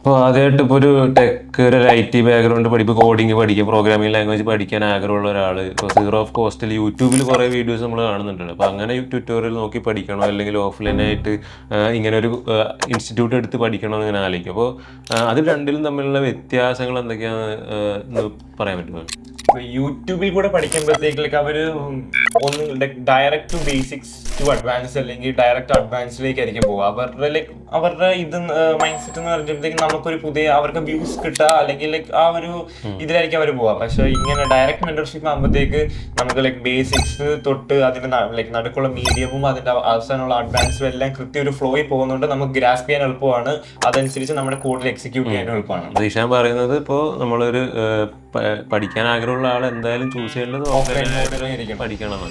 ഇപ്പോൾ ആദ്യമായിട്ട് ഇപ്പോൾ ഒരു ടെക് ഒരു IT ബാക്ക്ഗ്രൗണ്ട് പഠിപ്പ് കോഡിങ് പഠിക്കുക പ്രോഗ്രാമിംഗ് ലാംഗ്വേജ് പഠിക്കാൻ ആഗ്രഹമുള്ള ഒരാൾ ഇപ്പോൾ സീറോ ഓഫ് കോസ്റ്റിൽ യൂട്യൂബിൽ കുറേ വീഡിയോസ് നമ്മൾ കാണുന്നുണ്ട്. അപ്പോൾ അങ്ങനെ ട്യൂട്ടോറിയൽ നോക്കി പഠിക്കണോ അല്ലെങ്കിൽ ഓഫ്ലൈനായിട്ട് ഇങ്ങനെ ഒരു ഇൻസ്റ്റിറ്റ്യൂട്ട് എടുത്ത് പഠിക്കണോ എന്ന് ഇങ്ങനെ ആലോചിക്കും. അപ്പോൾ അത് രണ്ടിലും തമ്മിലുള്ള വ്യത്യാസങ്ങൾ എന്തൊക്കെയാണെന്ന് പറയാൻ പറ്റുമോ? യൂട്യൂബിൽ കൂടെ പഠിക്കുമ്പോഴത്തേക്ക് അവര് ഒന്ന് direct to basics to advance അല്ലെങ്കിൽ ഡയറക്റ്റ് അഡ്വാൻസിലേക്ക് ആയിരിക്കും പോകുക. അവരുടെ ഇത് മൈൻഡ് സെറ്റ് എന്ന് പറയുമ്പോഴത്തേക്ക് നമുക്കൊരു പുതിയ അവർക്ക് വ്യൂസ് കിട്ടുക അല്ലെങ്കിൽ ആ ഒരു ഇതിലായിരിക്കും അവർ പോവുക. പക്ഷെ ഇങ്ങനെ ഡയറക്റ്റ് മെന്റർഷിപ്പ് ആകുമ്പോഴത്തേക്ക് നമുക്ക് ബേസിക്സ് തൊട്ട് അതിന്റെ നടുക്കുള്ള മീഡിയവും അതിന്റെ അവസാനമുള്ള അഡ്വാൻസും എല്ലാം കൃത്യ ഒരു ഫ്ലോയിൽ പോകുന്നുണ്ട്. നമുക്ക് ഗ്രാസ്പ് ചെയ്യാൻ എളുപ്പമാണ്, അതനുസരിച്ച് നമ്മുടെ കോഡിൽ എക്സിക്യൂട്ട് ചെയ്യാൻ എളുപ്പമാണ്. ദിശാൻ പറയുന്നത് ഇപ്പോൾ നമ്മളൊരു പഠിക്കാൻ ആഗ്രഹമുള്ള ആൾ എന്തായാലും ചൂസ് ചെയ്യേണ്ടത് ഓഫ്ലൈൻ പഠിക്കണം.